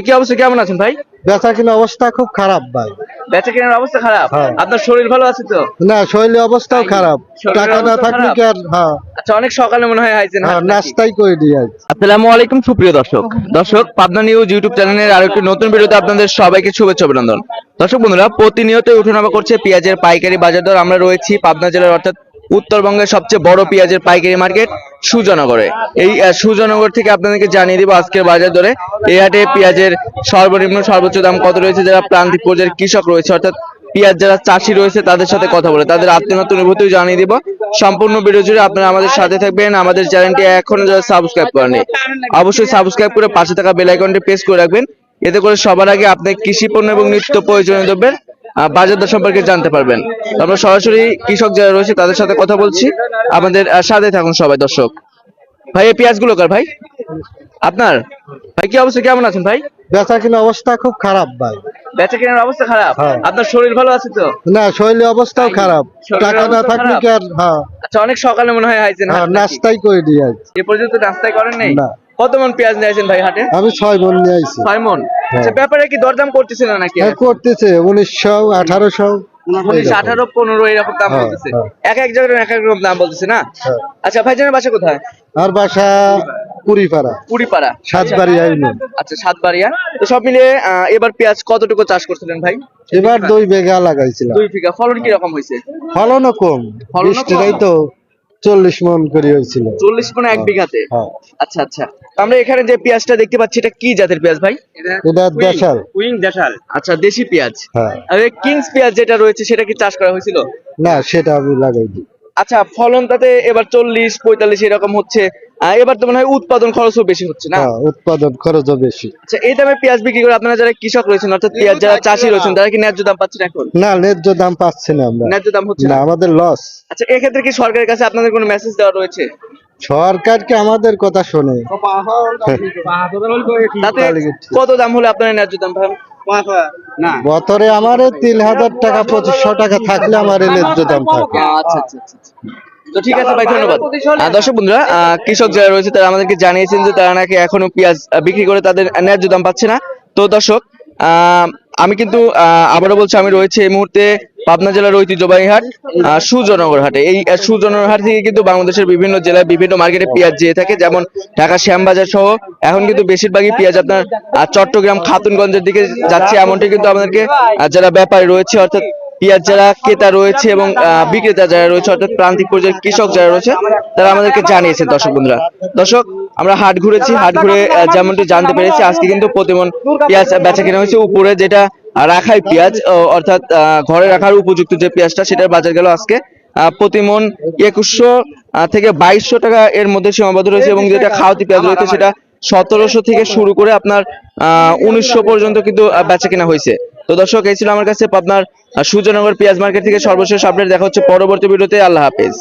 কি অবস্থা, কেমন আছেন ভাই? বেচা কিনা অবস্থা খুব খারাপ ভাই। বেচা কেনার অবস্থা খারাপ? হ্যাঁ। আপনার শরীর ভালো আছে তো? না, শৈলী অবস্থাও খারাপ। শরীরের টাকা না অবস্থা থাকলে খারাপ? কি আর আচ্ছা, অনেক সকালে মনে হয় আইছেন হাট নাকি? নাস্তাই করে দিয়ে আজ। আসসালামু আলাইকুম সুপ্রিয় দর্শক পাবনা নিউজ ইউটিউব চ্যানেলের আরো একটি নতুন ভিডিওতে আপনাদের সবাইকে শুভেচ্ছা অভিনন্দন। দর্শক বন্ধুরা, প্রতিনিয়ত ওঠানামা করছে পেঁয়াজের পাইকারি বাজার দর। আমরা রয়েছি পাবনা জেলার অর্থাৎ উত্তরবঙ্গের সবচেয়ে বড় পেঁয়াজের পাইকারি মার্কেট সুজনগরে। এই সুজনগর থেকে আপনাদেরকে জানিয়ে দিব আজকের বাজার দরে। এই হাটে পেঁয়াজের সর্বনিম্ন সর্বোচ্চ দাম কত রয়েছে, যারা প্রান্তিক পর্যায়ের কৃষক রয়েছে অর্থাৎ পেঁয়াজ যারা চাষি রয়েছে তাদের সাথে কথা বলে তাদের আত্মীয়তা অনুভূতি জানিয়ে দিব। সম্পূর্ণ ভিডিও জুড়ে আপনারা আমাদের সাথে থাকবেন। আমাদের চ্যানেলটি এখনো যারা সাবস্ক্রাইব করেনি অবশ্যই সাবস্ক্রাইব করে পাশে থাকা বেল আইকনটি প্রেস করে রাখবেন। এতে করে সবার আগে আপনি কৃষি পণ্য এবং নিত্য প্রয়োজনীয় দ্রব্যের বাজার দর সম্পর্কে জানতে পারবেন। আমরা সরাসরি কৃষক যারা রয়েছে তাদের সাথে কথা বলছি, আমাদের সাথে থাকুন সবাই। দর্শক ভাই, এই পেঁয়াজগুলো কার ভাই? আপনার ভাই? কি অবস্থা, কেমন আছেন ভাই? বেচা কিনা অবস্থা খুব খারাপ ভাই। বেচা কেনার অবস্থা খারাপ? হ্যাঁ। আপনার শরীর ভালো আছে তো? না, শৈলী অবস্থাও খারাপ। শরীরের টাকা না অবস্থা থাকলে খারাপ? কি আর আচ্ছা, অনেক সকালে মনে হয় আইছেন হাট নাকি? নাস্তাই করে দিয়ে আজ। এ পর্যন্ত নাস্তাই করেন নাই? না। কত মন পেঁয়াজ নিয়েছেন ভাই হাটে? আমি 6 মণ নিয়ে আইছি। 6 মন। আচ্ছা, ব্যাপারে কি দরদাম করতেছেন না নাকি? করতেছে 1900 1800 19, 18, 15 এরকম দাম হ্যাঁ, বলতেছে। হ্যাঁ। এক এক জায়গায় এক এক রকম দাম বলতেছে না? হ্যাঁ। আচ্ছা, ভাইজানের বাসা কোথায়? আর বাসা কুড়িপাড়া, পুরিপাড়া। সাতবাড়ি ইউনিয়ন। আচ্ছা, সাতবাড়িয়া। তো সব মিলিয়ে এবার পেঁয়াজ কতটুকু চাষ করছিলেন ভাই? এবার 2 বিঘা লাগাইছিলাম। 2 বিঘা। ফলন কি রকম হয়েছে? ফলনও কম, ফলনও বৃষ্টিটাই কম? তো 40 মণ করে হয়েছিল। 40 মণ এক বিঘাতে? হ্যাঁ। আচ্ছা আচ্ছা। তো আমরা এখানে যে পেঁয়াজটা দেখতে পাচ্ছি এটা কি জাতের পেঁয়াজ ভাই? এটা দেশাল। কুইং দেশাল। আচ্ছা, দেশি পেঁয়াজ। হ্যাঁ। আর এই কিংস পেঁয়াজ যেটা রয়েছে সেটা কি চাষ করা হয়েছিল? না, সেটা আমি লাগাইনি। আচ্ছা, ফলন তাতে এবার 40-45 এরকম হচ্ছে। এবার তো মনে হয় উৎপাদন খরচও বেশি হচ্ছে না? হ্যাঁ, উৎপাদন খরচও বেশি। আচ্ছা, এই দামে পেঁয়াজ বিক্রি করে আপনারা যারা কৃষক রয়েছেন অর্থাৎ পেঁয়াজ যারা চাষি রয়েছেন তারা কি ন্যায্য দাম পাচ্ছেন এখন? না, ন্যায্য দাম পাচ্ছি না আমরা। ন্যায্য দাম হচ্ছে না, না? আমাদের লস। আচ্ছা, এক্ষেত্রে কি সরকারের কাছে আপনাদের কোনো মেসেজ দেওয়া রয়েছে? সরকার কি আমাদের কথা শোনে? তাতে কত দাম হলে আপনারা ন্যায্য দাম পাবেন? বছরে আমার 3000 টাকা 2500 টাকা থাকলে আমার ন্যায্য দাম থাকে। আচ্ছা আচ্ছা আচ্ছা। তো ঠিক আছে ভাই, ধন্যবাদ। দর্শক বন্ধুরা, কৃষক যারা রয়েছে তারা আমাদেরকে জানিয়েছেন যে তারা নাকি এখনো পেঁয়াজ বিক্রি করে তাদের ন্যায্য দাম পাচ্ছে না। তো দর্শক, আমি কিন্তু আবারও বলছি, আমি রয়েছে এই মুহূর্তে পাবনা জেলার ঐতিহ্যবাহী হাট সুজনগর হাটে। এই সুজনগর হাট থেকে কিন্তু বাংলাদেশের বিভিন্ন জেলায় বিভিন্ন মার্কেটে পেঁয়াজ যেয়ে থাকে, যেমন ঢাকা শ্যামবাজার সহ এখন কিন্তু বেশিরভাগই পেঁয়াজ আপনার চট্টগ্রাম খাতুনগঞ্জের দিকে যাচ্ছে। এমনটি কিন্তু আমাদেরকে যারা ব্যাপারী রয়েছে অর্থাৎ পেঁয়াজ যারা ক্রেতা রয়েছে এবং বিক্রেতা যারা রয়েছে অর্থাৎ প্রান্তিক পর্যায়ের কৃষক যারা রয়েছে তারা আমাদেরকে জানিয়েছে। দর্শক বন্ধুরা, আমরা হাট ঘুরেছি, হাট ঘুরে যেমনটি জানতে পেরেছি আজকে কিন্তু প্রতিমন পেঁয়াজ বেচা কেনা হয়েছে। উপরে যেটা রাখাই পেঁয়াজ অর্থাৎ ঘরে রাখার উপযুক্ত যে পেঁয়াজটা সেটার বাজার গেল আজকে প্রতিমন 2100 থেকে 2200 টাকা এর মধ্যে সীমাবদ্ধ রয়েছে, এবং যেটা খাওয়াতি পেঁয়াজ রয়েছে সেটা 1700 থেকে শুরু করে আপনার 1900 পর্যন্ত কিন্তু বেচা কেনা হয়েছে। তো দর্শক, এই ছিল আমার কাছে আপনার সুজনগর পেঁয়াজ মার্কেট থেকে সর্বশেষ আপডেট। দেখা হচ্ছে পরবর্তী ভিডিওতে। আল্লাহ হাফেজ।